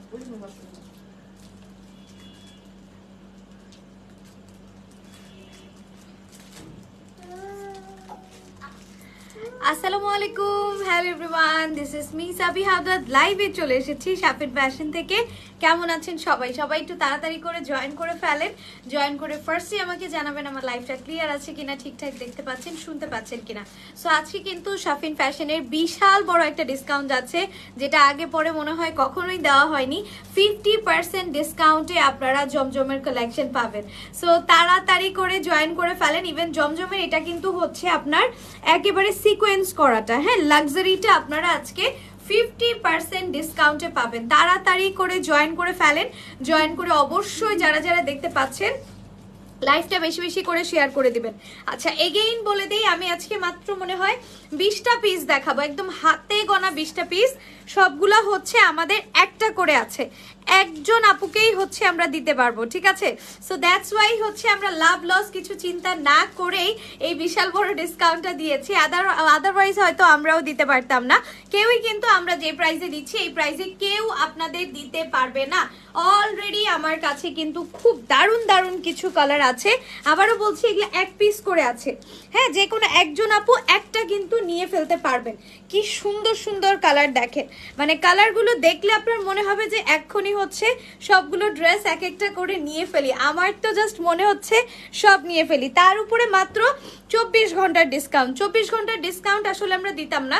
আসসালামু আলাইকুম, hello everyone, this is me সাবি হাওদাদ। লাইভে চলে এসেছি শাফিন ফ্যাশন থেকে। কেমন আছেন সবাই? সবাই একটু তাড়াতাড়ি করে জয়েন করে ফেলেন। জয়েন করে ফার্স্টলি আমাকে জানাবেন আমার লাইভটা ক্লিয়ার আছে কিনা, ঠিকঠাক দেখতে পাচ্ছেন, শুনতে পাচ্ছেন কিনা। সো আজকে কিন্তু শাফিন ফ্যাশনের বিশাল বড় একটা ডিসকাউন্ট যাচ্ছে, যেটা আগে পরে মনে হয় কখনোই দেওয়া হয়নি। 50% ডিসকাউন্টে আপনারা জমজমের কালেকশন পাবেন। সো তাড়াতাড়ি করে জয়েন করে ফেলেন। ইভেন জমজমের এটা কিন্তু হচ্ছে আপনার একেবারে সিকোয়েন্স করাটা, হ্যাঁ, লাক্সারিটা আপনারা আজকে 50% ডিসকাউন্টে পাবেন। তাড়াতাড়ি করে জয়েন করে ফেলেন। জয়েন করে অবশ্যই যারা যারা দেখতে পাচ্ছেন লাইভটা বেশি বেশি করে শেয়ার করে দিবেন। আচ্ছা, এগেইন বলে দিই, আমি আজকে মাত্র মনে হয় 20টা পিস দেখাবো, একদম হাতে গোনা 20টা পিস। সবগুলা হচ্ছে আমাদের একটা করে আছে, একজন আপুকেই হচ্ছে আমরা দিতে পারবো, ঠিক আছে? সো দ্যাটস ওয়াই হচ্ছে আমরা লাভ লস কিছু চিন্তা না করেই এই বিশাল বড় ডিসকাউন্টটা দিয়েছি। আদারওয়াইজ হয়তো আমরাও দিতে পারতাম না। কেউই কিন্তু আমরা যে প্রাইসে দিচ্ছি এই প্রাইসে কেউ আপনাদের দিতে পারবে না। অলরেডি আমার কাছে কিন্তু খুব দারুণ দারুণ কিছু কালার আছে। আবারও বলছি, এগুলো এক পিস করে আছে, হ্যাঁ, যে কোনো একজন আপু একটা কিন্তু নিয়ে ফেলতে পারবেন। কি সুন্দর সুন্দর কালার দেখেন, মানে কালারগুলো দেখলে আপনার মনে হবে যে এক্ষুনি হচ্ছে সবগুলো ড্রেস এক একটা করে নিয়ে ফেলি। আমার তো জাস্ট মনে হচ্ছে সব নিয়ে ফেলি। তার উপরে মাত্র 24 ঘন্টার ডিসকাউন্ট। 24 ঘন্টার ডিসকাউন্ট আসলে আমরা দিতাম না,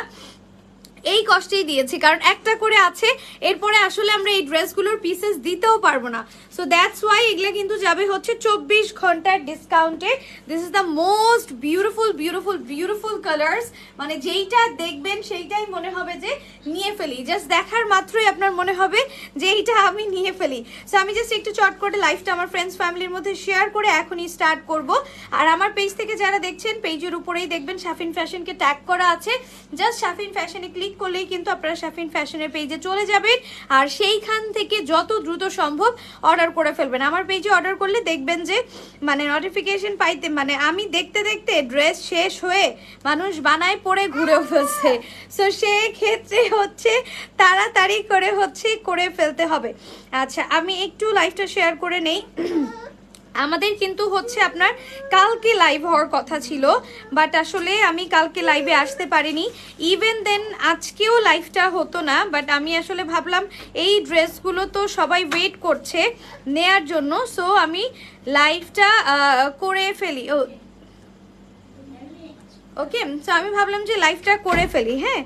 এই কষ্টেই দিয়েছি, কারণ একটা করে আছে। এরপরে আসলে আমরা এই ড্রেসগুলোর পিসেস দিতেও পারবো না। সো দ্যাটস ওয়াই এগুলো কিন্তু যাবে হচ্ছে 24 ঘন্টার ডিসকাউন্টে। This is the most beautiful beautiful beautiful colours, মানে যেইটা দেখবেন সেইটাই মনে হবে যে নিয়ে ফেলি। জাস্ট দেখার মাত্রই আপনার মনে হবে যে এইটা আমি নিয়ে ফেলি। সো আমি জাস্ট একটু চট করে লাইভটা আমার ফ্রেন্ডস ফ্যামিলির মধ্যে শেয়ার করে এখনই স্টার্ট করব। আর আমার পেজ থেকে যারা দেখছেন, পেজের উপরেই দেখবেন শাফিন ফ্যাশনকে ট্যাগ করা আছে। জাস্ট শাফিন ফ্যাশনে ক্লিক করলেই কিন্তু আপনারা শাফিন ফ্যাশনের পেজে চলে যাবেন, আর সেইখান থেকে যত দ্রুত সম্ভব অর্ডার করে ফেলবেন। আমার পেজে অর্ডার করলে দেখবেন যে মানে নোটিফিকেশন পাইতে, মানে আমি দেখতে দেখতে ড্রেস শেষ হয়ে মানুষ বানায় পরে ঘুরেও ফেলছে। সো সেই ক্ষেত্রে হচ্ছে তাড়াতাড়ি করে হচ্ছে করে ফেলতে হবে। আচ্ছা, আমি একটু লাইভটা শেয়ার করে নেই। আমাদের কিন্তু হচ্ছে আপনার কালকে লাইভ হওয়ার কথা ছিল, বাট আসলে আমি কালকে লাইভে আসতে পারিনি। ইভেন দেন আজকেও লাইভটা হতো না, বাট আমি আসলে ভাবলাম এই ড্রেসগুলো তো সবাই ওয়েট করছে নেয়ার জন্য, সো আমি লাইভটা করে ফেলি। ওকে, সো আমি ভাবলাম যে লাইভটা করে ফেলি। হ্যাঁ,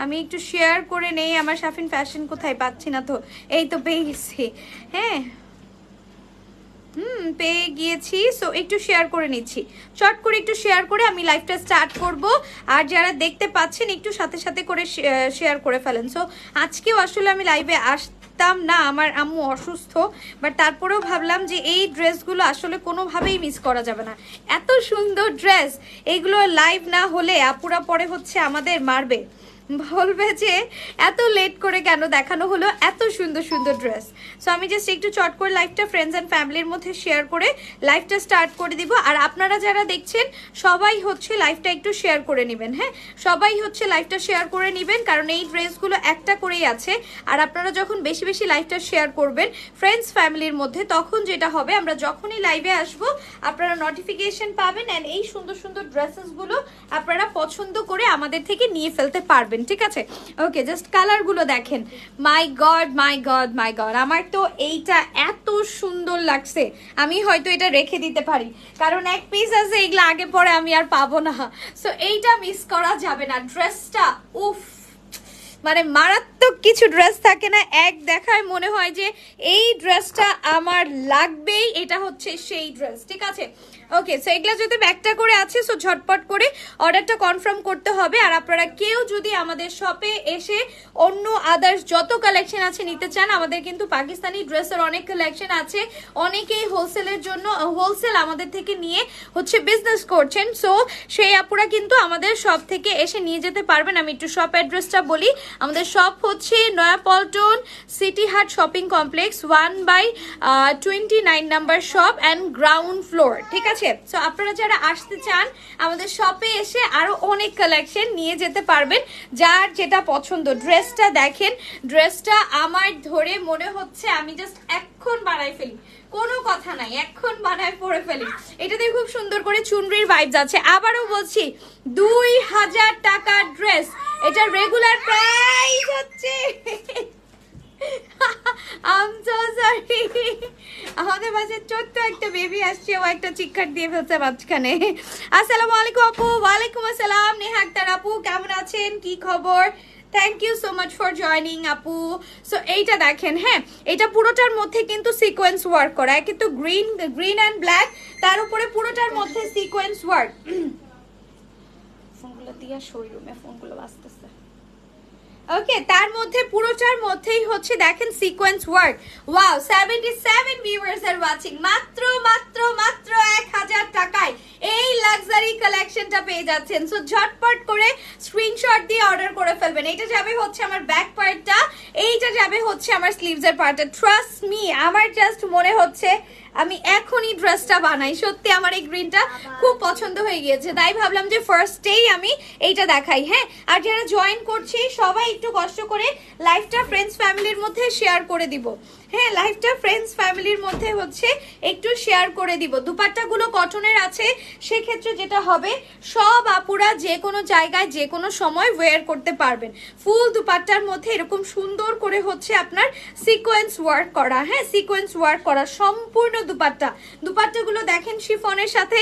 আমি একটু শেয়ার করে নেই। আমার শাফিন ফ্যাশন কোথায় পাচ্ছি না তো, এই তো পেয়ে গেছি। হ্যাঁ, পেয়ে গিয়েছি। সো একটু শেয়ার করে নিচ্ছি, শর্ট করে একটু শেয়ার করে আমি লাইভটা স্টার্ট করব। আর যারা দেখতে পাচ্ছেন একটু সাথে সাথে করে শেয়ার করে ফেলেন। সো আজকেও আসলে আমি লাইভে আসতাম না, আমার আম্মু অসুস্থ, বাট তারপরেও ভাবলাম যে এই ড্রেসগুলো আসলে কোনোভাবেই মিস করা যাবে না। এত সুন্দর ড্রেস, এগুলো লাইভ না হলে আপুরা পরে হচ্ছে আমাদের মারবে, বলবে যে এত লেট করে কেন দেখানো হলো এত সুন্দর সুন্দর ড্রেস। সো আমি জাস্ট একটু চট করে লাইভটা ফ্রেন্ডস অ্যান্ড ফ্যামিলির মধ্যে শেয়ার করে লাইভটা স্টার্ট করে দিব। আর আপনারা যারা দেখছেন সবাই হচ্ছে লাইভটা একটু শেয়ার করে নেবেন। হ্যাঁ, সবাই হচ্ছে লাইভটা শেয়ার করে নেবেন, কারণ এই ড্রেসগুলো একটা করেই আছে। আর আপনারা যখন বেশি বেশি লাইভটা শেয়ার করবেন ফ্রেন্ডস ফ্যামিলির মধ্যে, তখন যেটা হবে আমরা যখনই লাইভে আসবো আপনারা নোটিফিকেশন পাবেন, অ্যান্ড এই সুন্দর সুন্দর ড্রেসেসগুলো আপনারা পছন্দ করে আমাদের থেকে নিয়ে ফেলতে পারবেন, ঠিক আছে? ওকে, জাস্ট কালারগুলো দেখেন। মাই গড মাই গড মাই গড, আমার তো এইটা এত সুন্দর লাগছে, আমি হয়তো এটা রেখে দিতে পারি, কারণ এক পিস আছে, এগুলো আগে পরে আমি আর পাবো না। সো এইটা মিস করা যাবে না। ড্রেসটা উফ, মানে মারাত্মক কিছু ড্রেস থাকে না, এক দেখায় মনে হয় যে এই ড্রেসটা আমার লাগবেই, এটা হচ্ছে সেই ড্রেস, ঠিক আছে? ওকে, সো এগুলা যদি একটা করে আছে, সো ঝটপট করে অর্ডারটা কনফার্ম করতে হবে। আর আপনারা কেউ যদি আমাদের শপে এসে অন্য আদার্স যত কালেকশন আছে নিতে চান, আমাদের কিন্তু পাকিস্তানি ড্রেসের অনেক কালেকশন আছে। অনেকেই হোলসেলের জন্য হোলসেল আমাদের থেকে নিয়ে হচ্ছে বিজনেস করছেন, সো সেই আপুরা কিন্তু আমাদের শপ থেকে এসে নিয়ে যেতে পারবেন। আমি একটু শপ অ্যাড্রেসটা বলি। আমাদের শপ হচ্ছে নয়াপল্টন সিটি হাট shopping complex 1/29 number shop and ground floor, ঠিক আছে? সো আপনারা যারা আসতে চান আমাদের শপে এসে আরো অনেক কালেকশন নিয়ে যেতে পারবেন, যার যেটা পছন্দ। ড্রেসটা দেখেন, ড্রেসটা আমার ধরে মনে হচ্ছে আমি জাস্ট এখন বানাই ফেলি, কোনো কথা নাই, এখন বানায় পরে ফেলি। এটাতে খুব সুন্দর করে চুনরির ভাইবস আছে। আবারও বলছি 2000 টাকার ড্রেস, এটা রেগুলার প্রাইস হচ্ছে আমাদের বাসায় ছোট্ট একটা বেবি আসছে, ও একটা চিৎকার দিয়ে ফেলছে মাঝখানে। আসসালামু আলাইকুম আপু। ওয়ালাইকুম আসসালাম নেহা আক্তার আপু, কেমন আছেন, কি খবর? Thank you so much for joining আপু। সো এইটা দেখেন, হ্যাঁ এটা পুরোটার মধ্যে কিন্তু সিকোয়েন্স ওয়ার্ক করা, কিন্তু গ্রিন অ্যান্ড ব্ল্যাক, তার উপরে পুরোটার মধ্যে সিকোয়েন্স ওয়ার্ক। ফোনগুলো দিয়া শোরুমে ফোনগুলো বাজতেছে। ওকে, তার মধ্যে পুরোটার মধ্যেই হচ্ছে দেখেন sequence work. Wow, 77 viewers are watching. মাত্র 1000 টাকায় এই লাক্সারি কালেকশনটা পেয়ে যাচ্ছেন। সো ঝটপট করে স্ক্রিনশট দিয়ে অর্ডার করে ফেলবেন। এটা যাবে হচ্ছে আমার ব্যাক পার্টটা, এইটা যাবে হচ্ছে আমার স্লিভসের পার্টটা। ট্রাস্ট মি, আমার জাস্ট মনে হচ্ছে আমি এখনই ড্রেসটা বানাই। সত্যি আমার এই গ্রিনটা খুব পছন্দ হয়ে গিয়েছে, তাই ভাবলাম যে ফার্স্টেই আমি এইটা দেখাই। হ্যাঁ, আর যারা জয়েন করছি সবাই একটু কষ্ট করে লাইভটা ফ্রেন্ডস ফ্যামিলির মধ্যে শেয়ার করে দিব। হ্যাঁ, লাইভটা ফ্রেন্ডস ফ্যামিলির মধ্যে হচ্ছে একটু শেয়ার করে দিব। দুপাট্টাগুলো কটনের আছে, সেক্ষেত্রে যেটা হবে সব আপুরা যে কোনো জায়গায় যে কোনো সময় ওয়্যার করতে পারবেন। ফুল দুপাট্টার মধ্যে এরকম সুন্দর করে হচ্ছে আপনার সিকোয়েন্স ওয়ার্ক করা। হ্যাঁ, সিকোয়েন্স ওয়ার্ক করা সম্পূর্ণ দুপাট্টাগুলো দেখেন শিফনের সাথে।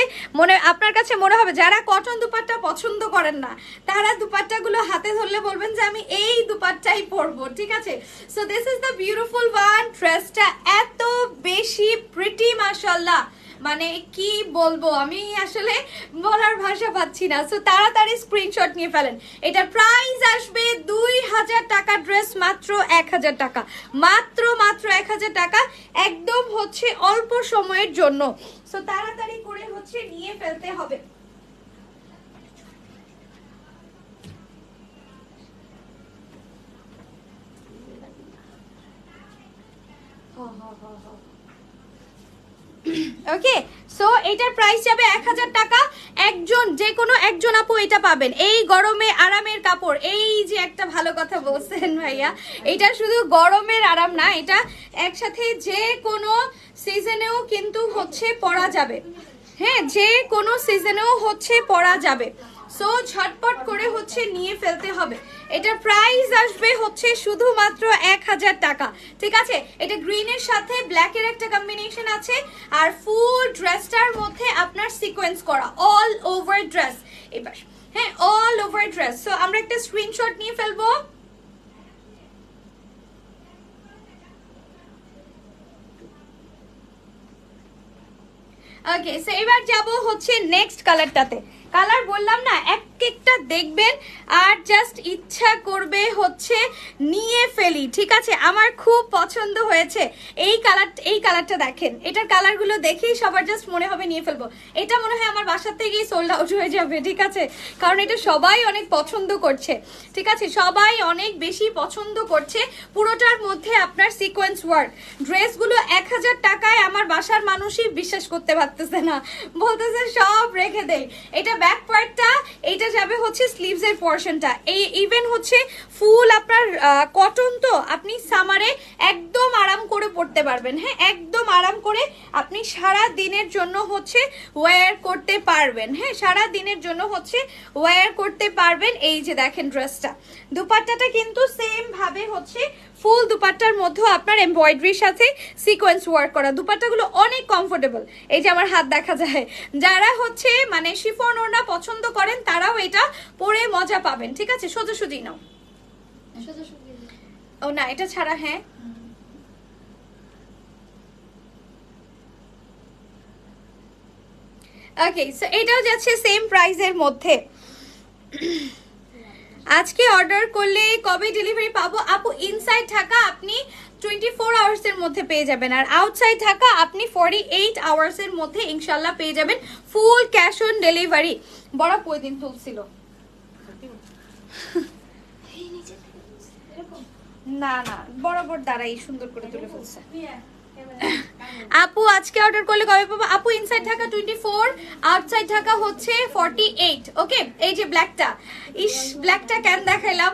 আপনার কাছে মনে হবে যারা কটন দুপাট্টা পছন্দ করেন না, তারা দুপাট্টাগুলো হাতে ধরলে বলবেন যে আমি এই দুপাট্টাই পরবো, ঠিক আছে? So this is the beautiful one. ড্রেসটা এত বেশি প্রিটি, মাশাআল্লাহ, মানে কি বলবো, আমি আসলে বলার ভাষা পাচ্ছি না। সো তাড়াতাড়ি স্ক্রিনশট নিয়ে ফেলেন। এটার প্রাইস আসবে 2000 টাকা, ড্রেস মাত্র 1000 টাকা, মাত্র 1000 টাকা, একদম হচ্ছে অল্প সময়ের জন্য। সো তাড়াতাড়ি করে হচ্ছে নিয়ে ফেলতে হবে। ওকে, সো এটার প্রাইস যাবে 1000 টাকা। একজন, যে কোনো একজন আপু এটা পাবেন। এই গরমে আরামের কাপড়, এই যে একটা ভালো কথা বলছেন ভাইয়া, এটা শুধু গরমের আরাম না, এটা একসাথে যে কোনো সিজনেও কিন্তু হচ্ছে পরা যাবে। হ্যাঁ, যে কোনো সিজনেও হচ্ছে পরা যাবে। সো ঝটপট করে হচ্ছে নিয়ে ফেলতে হবে। এটার প্রাইস আসবে হচ্ছে শুধুমাত্র 1000 টাকা, ঠিক আছে? এটা গ্রিনের সাথে ব্ল্যাকের একটা কম্বিনেশন আছে, আর ফুল ড্রেসটার মধ্যে আপনার সিকোয়েন্স করা অল ওভার ড্রেস। এবার হ্যাঁ, অল ওভার ড্রেস। সো আমরা একটা স্ক্রিনশট নিয়ে ফেলবো। ওকে, সো এবার যাব হচ্ছে নেক্সট কালারটাতে। কালার বললাম না, এক একটা দেখবেন আর জাস্ট ইচ্ছা করবে হচ্ছে নিয়ে ফেলি, ঠিক আছে? আমার খুব পছন্দ হয়েছে এই কালারটা দেখেন। এটার কালারগুলো দেখেই সবার জাস্ট মনে হবে নিয়ে ফেলবো। এটা মনে হয় আমার বাসার থেকেই সোল্ড আউট হয়ে যাবে, ঠিক আছে? কারণ এটা সবাই অনেক পছন্দ করছে, ঠিক আছে? সবাই অনেক বেশি পছন্দ করছে। পুরোটার মধ্যে আপনার সিকোয়েন্স ওয়ার্ক। ড্রেসগুলো 1000 টাকায় আমার বাসার মানুষই বিশ্বাস করতে পারতেছে না, বলতেছে সব রেখে দেয়। এটা ব্যাক পার্টটা, এইটা যাবে হচ্ছে স্লিভসের পোরশনটা। এই ইভেন হচ্ছে ফুল আপনার কটন, তো আপনি সামারে একদম আরাম করে পরতে পারবেন। হ্যাঁ, একদম আরাম করে আপনি সারা দিনের জন্য হচ্ছে ওয়্যার করতে পারবেন। হ্যাঁ, সারা দিনের জন্য হচ্ছে ওয়্যার করতে পারবেন। এই যে দেখেন ড্রেসটা, দুপাট্টাটা কিন্তু সেম ভাবে হচ্ছে ফুল দুপাট্টার মধ্যে আপনার এমব্রয়ডারির সাথে সিকোয়েন্স ওয়ার্ক করা। দুপাট্টাগুলো অনেক কমফোর্টেবল, এই যে আমার হাত দেখা যায়। যারা হচ্ছে মানে শিফন ওড়না পছন্দ করেন তারাও এটা পরে মজা পাবেন, ঠিক আছে? সোজাসুজি নাও, ও না এটা ছাড়া। হ্যাঁ, ওকে, সো এটাও যাচ্ছে সেম প্রাইসের মধ্যে। আজকে অর্ডার করলে কবে ডেলিভারি পাবো আপু? ইনসাইড ঢাকা আপনি 24 আওয়ার্সের মধ্যে পেয়ে যাবেন, আর আউটসাইড ঢাকা আপনি 48 আওয়ার্সের মধ্যে ইনশাল্লাহ পেয়ে যাবেন। Full cash on delivery. বড় কয়দিন তুলছিল না না বরাবর দাঁড়াই সুন্দর করে তুলে ফেলছে। আপু আজকে অর্ডার করলে কবে পাবো? আপু ইনসাইড ঢাকা 24, আউটসাইড ঢাকা হচ্ছে 48। ওকে, এই যে ব্ল্যাকটা, ইস ব্ল্যাকটা কেন দেখাইলাম?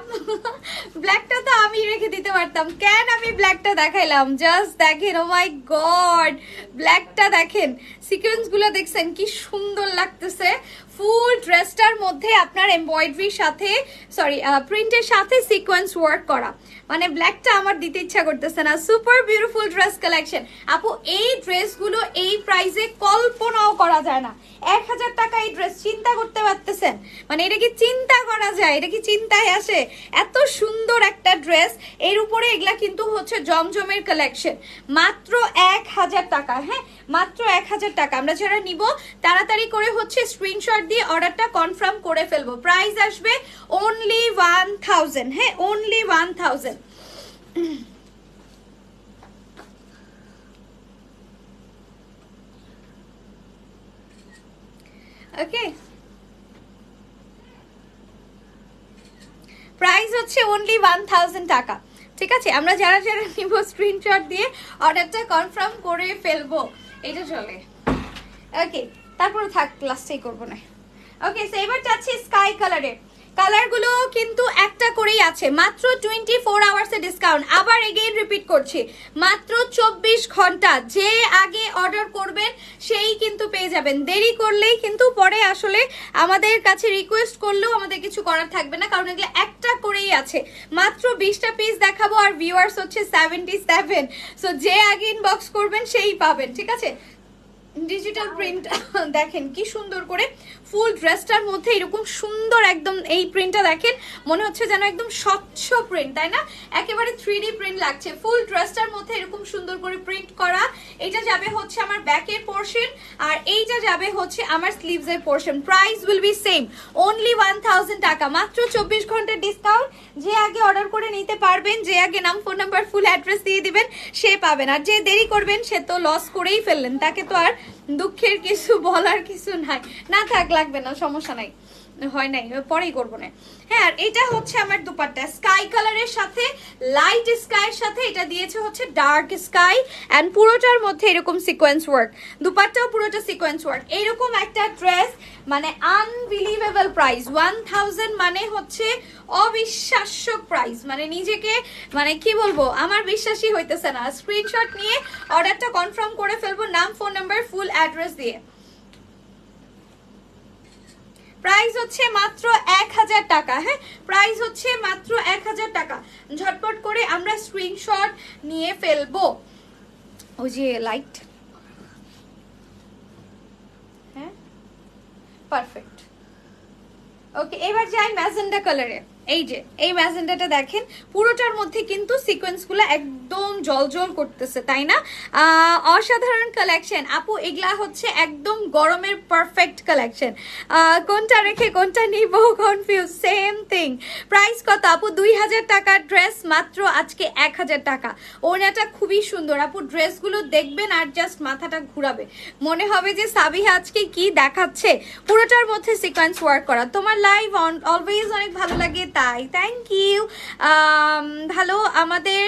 ব্ল্যাকটা তো আমি রেখে দিতে পারতাম, কেন আমি ব্ল্যাকটা দেখাইলাম? জাস্ট দেখেন, ও মাই গড, ব্ল্যাকটা দেখেন, সিকোয়েন্স গুলো দেখছেন কি সুন্দর লাগতেছে। ফুল ড্রেসটার মধ্যে আপনার এমব্রয়ডারির সাথে সরি প্রিন্টের সাথে সিকোয়েন্স ওয়ার্ক করা, মানে ব্ল্যাকটা আমার দিতে ইচ্ছা করতেছে না। সুপার বিউটিফুল ড্রেস কালেকশন আপু। এই ড্রেসগুলো এই প্রাইসে কল্পনাও করা যায় না। 1000 টাকা এই ড্রেস, চিন্তা করতে পারতেছেন? মানে এটা কি চিন্তা করা যায়? এটা কি চিন্তায় আসে? এত সুন্দর একটা ড্রেস, এর উপরে এগুলা কিন্তু হচ্ছে জমজমের কালেকশন, মাত্র 1000 টাকা। হ্যাঁ, মাত্র 1000 টাকা। আমরা যারা নিব তাড়াতাড়ি করে হচ্ছে স্ক্রিনশট দিয়ে অর্ডারটা কনফার্ম করে ফেলবো। প্রাইস আসবে অনলি 1000। হ্যাঁ, অনলি 1000। ওকে, প্রাইস হচ্ছে অনলি 1000 টাকা। ঠিক আছে, আমরা যারা যারা নিব স্ক্রিনশট দিয়ে অর্ডারটা কনফার্ম করে ফেলবো। এটা চলে। ওকে, তারপরে থাক, লাস্টেই করবো না। ওকে, সো এবার যাচ্ছি স্কাই কালারে। কালারগুলো কিন্তু একটা করেই আছে, মাত্র 24 আওয়ার্সের ডিসকাউন্ট। আবার এগেইন রিপিট করছি, মাত্র 24 ঘন্টা। যে আগে অর্ডার করবেন সেই কিন্তু পেয়ে যাবেন। দেরি করলেই কিন্তু পরে আসলে আমাদের কাছে রিকোয়েস্ট করলেও আমাদের কিছু করার থাকবে না, কারণ এগুলো একটা করেই আছে। মাত্র 20টা পিস দেখাবো, আর ভিউয়ার্স হচ্ছে 77। সো যে আগে ইনবক্স করবেন সেই পাবেন। ঠিক আছে, ডিজিটাল প্রিন্ট দেখেন কি সুন্দর করে, ফুল ড্রেসটার মধ্যে এরকম সুন্দর একদম এই প্রিন্টটা দেখেন, মনে হচ্ছে যেন একদম স্বচ্ছ প্রিন্ট, তাই না? একেবারে 3D প্রিন্ট লাগছে। ফুল ড্রেসটার মধ্যে এরকম সুন্দর করে প্রিন্ট করা। এটা যাবে হচ্ছে আমার ব্যাকের পোর্শন, আর এইটা যাবে হচ্ছে আমার স্লিভসের portion. Price will be same, only 1000 টাকা। মাত্র 24 ঘন্টার ডিসকাউন্ট। যে আগে অর্ডার করে নিতে পারবেন, যে আগে নাম, ফোন নাম্বার, ফুল অ্যাড্রেস দিয়ে দিবেন, সে পাবেন। আর যে দেরি করবেন সে তো লস করেই ফেললেন, তাকে তো আর দুঃখের কিছু বলার কিছু নাই। না থাক, লাগবে না, সমস্যা নাই, হয় নাই, পরেই করবো না। হ্যাঁ, আর এটা হচ্ছে আমার দুপাট্টা, স্কাই কালারের সাথে লাইট স্কাইয়ের সাথে এটা দিয়েছে হচ্ছে ডার্ক স্কাই, এন্ড পুরোটার মধ্যে এরকম সিকোয়েন্স ওয়ার্ক। দুপাট্টাও পুরোটা সিকোয়েন্স ওয়ার্ক। এরকম একটা ড্রেস মানে আনবিলিভেবল প্রাইস। 1000 মানে হচ্ছে অবিশ্বাস্য প্রাইস, মানে নিজেকে মানে কি বলবো, আমার বিশ্বাসই হইতেছে না। স্ক্রিনশট নিয়ে অর্ডারটা কনফার্ম করে ফেলবো, নাম, ফোন নাম্বার, ফুল অ্যাড্রেস দিয়ে। প্রাইস হচ্ছে মাত্র 1000 টাকা। হ্যাঁ, প্রাইস হচ্ছে মাত্র 1000 টাকা। ঝটপট করে আমরা স্ক্রিনশট নিয়ে ফেলবো। ওই যে লাইট, হ্যাঁ পারফেক্ট। ওকে, এবার যাই ম্যাজেন্ডা কালারে। এই যে এই ম্যাজেন্ডাটা দেখেন, পুরোটার মধ্যে কিন্তু সিকোয়েন্সগুলো একদম জলজল করতেছে, তাই না? অসাধারণ কালেকশন আপু। এগুলা হচ্ছে একদম গরমের পারফেক্ট কালেকশন। কোনটা রেখে কোনটা নিব কনফিউজ, সেম থিং। প্রাইস কত আপু? 2000 টাকার ড্রেস, মাত্র আজকে 1000 টাকা। ওনাটা খুবই সুন্দর আপু, ড্রেসগুলো দেখবেন আর জাস্ট মাথাটা ঘুরাবে, মনে হবে যে সাবিহা আজকে কি দেখাচ্ছে। পুরোটার মধ্যে সিকোয়েন্স ওয়ার্ক করা। তোমার লাইভ অলওয়েজ অনেক ভালো লাগে, তাই থ্যাংক ইউ। ভালো আমাদের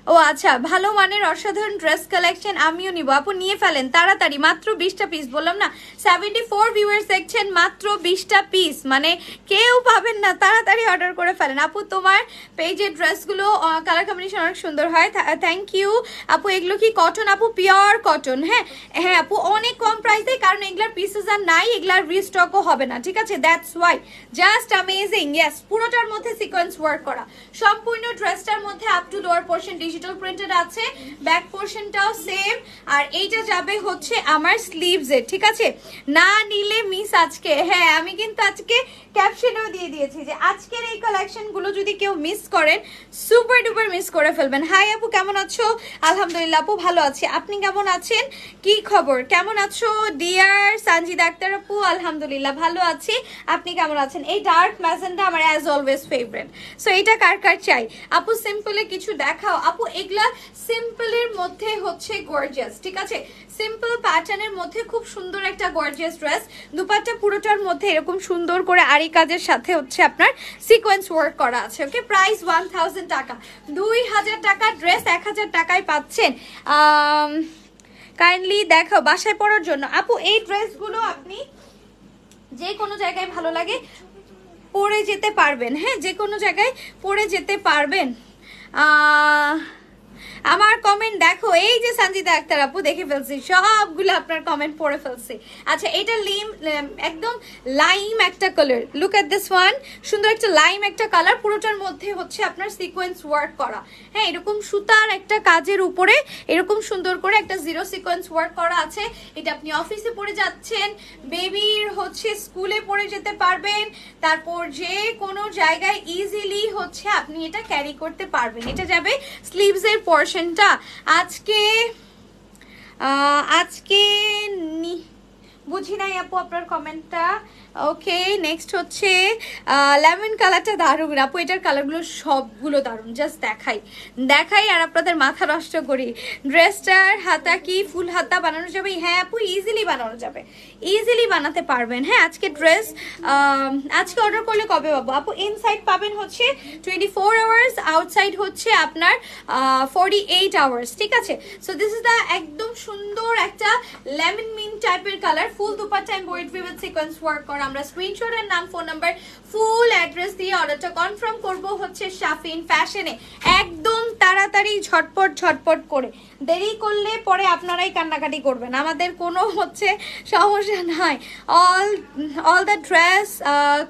ও আচ্ছা, ভালো মানের অসাধারণ ড্রেস কালেকশন, আমিও নিব আপু। নিয়ে ফেলেন তাড়াতাড়ি, মাত্র 20টা পিস। বললাম না 74 ভিউয়ার্স দেখছেন, মাত্র 20টা পিস, মানে কেউ পাবেন না। তাড়াতাড়ি অর্ডার করে ফেলেন আপু। তোমার পেজের ড্রেসগুলো কালার কম্বিনেশন অনেক সুন্দর হয়, থ্যাংক ইউ আপু। এগুলো কি কটন আপু? Pure cotton. হ্যাঁ হ্যাঁ আপু, অনেক কম প্রাইসে, কারণ এগুলার পিসেস আর নাই, এগুলার রিস্টকও হবে না। ঠিক আছে, that's why. Just amazing. Yes, পুরোটার মধ্যে সিকোয়েন্স ওয়ার্ক করা। সম্পূর্ণ ড্রেসটার মধ্যে up to lower portion digital printed আছে, ব্যাক পোর্শনটাও সেম। আর এইটা যাবে হচ্ছে আমার স্লিভসে। ঠিক আছে, না নিলে মিস আজকে। হ্যাঁ, আমি কিন্তু আজকে ক্যাপশনেও দিয়ে দিয়েছি যে আজকের এই কালেকশনগুলো যদি কেউ মিস করেন, সুপার ডুপার মিস করে ফেলবেন। হাই আপু, কেমন আছো? আলহামদুলিল্লাহ আপু, ভালো আছি। আপনি কেমন আছেন? কি খবর, কেমন আছো ডিয়ার সানজিদা আক্তার আপু? আলহামদুলিল্লাহ ভালো আছি, আপনি কেমন আছেন? এই ডার্ক ম্যাজেন্ডা আমার অ্যাজ অলওয়েজ ফেভারিট। সো এটা কার কার চাই আপু? সিম্পলে কিছু দেখাও আপু। এগুলা সিম্পলের মধ্যে হচ্ছে গর্জিয়াস, ঠিক আছে? সিম্পল প্যাটার্নের মধ্যে খুব সুন্দর একটা গর্জিয়াস ড্রেস। দুপাট্টা পুরোটার মধ্যে এরকম সুন্দর করে আরি কাজের সাথে হচ্ছে আপনার সিকোয়েন্স ওয়ার্ক করা আছে। ওকে, প্রাইস 1000 টাকা। 2000 টাকা ড্রেস 1000 টাকায় পাচ্ছেন। কাইন্ডলি দেখো বাসায় পরার জন্য আপু এই ড্রেসগুলো আপনি যে কোনো জায়গায় ভালো লাগে পরে যেতে পারবেন। হ্যাঁ, যে কোনো জায়গায় পরে যেতে পারবেন। আমার কমেন্ট দেখো, এই যে সঞ্জিতা আক্তার আপু দেখে ফেলছি, সবগুলো আপনার কমেন্ট পড়ে ফেলছি। আচ্ছা, এটা একদম লাইম একটা colour, look at this one, সুন্দর একটা লাইম একটা কালার, পুরোটার মধ্যে হচ্ছে আপনার সিকোয়েন্স ওয়ার্ক করা। হ্যাঁ, এরকম সুতার একটা কাজের উপরে এরকম সুন্দর করে একটা জিরো সিকোয়েন্স ওয়ার্ক করা আছে। এটা আপনি অফিসে পরে যাচ্ছেন, বেবির হচ্ছে স্কুলে পরে যেতে পারবেন, তারপর যে কোনো জায়গায় ইজিলি হচ্ছে আপনি এটা ক্যারি করতে পারবেন। এটা যাবে স্লিভসের পোরশনটা। আজকে বুঝি নাই আপু আপনার কমেন্টটা। ওকে, নেক্সট হচ্ছে লেমন কালারটা দারুণ আপু, এটার কালারগুলো সবগুলো দারুণ, জাস্ট দেখাই আর আপনাদের মাথা নষ্ট করি। ড্রেসটার হাতা কি ফুল হাতা বানানো যাবে? হ্যাঁ আপু, ইজিলি বানানো যাবে, ইজিলি বানাতে পারবেন। হ্যাঁ, আজকে ড্রেস আজকে অর্ডার করলে কবে পাবো আপু? ইনসাইড পাবেন হচ্ছে 24 আওয়ার্স, আউটসাইড হচ্ছে আপনার 48 আওয়ার্স, ঠিক আছে? সো দিস ইজ দ্য একদম সুন্দর একটা লেমন মিন্ট টাইপের colour, full dupatta embroidery with sequence work করা। আমরা স্ক্রিনশট এর নাম, ফোন নাম্বার, ফুল অ্যাড্রেস দিয়ে অর্ডারটা কনফার্ম করব হচ্ছে শাফিন ফ্যাশনে। একদম তাড়াতাড়ি ঝটপট করে, দেরি করলে পরে আপনারাই কান্নাকাটি করবেন, আমাদের কোনো হচ্ছে সমস্যা নাই। All the dress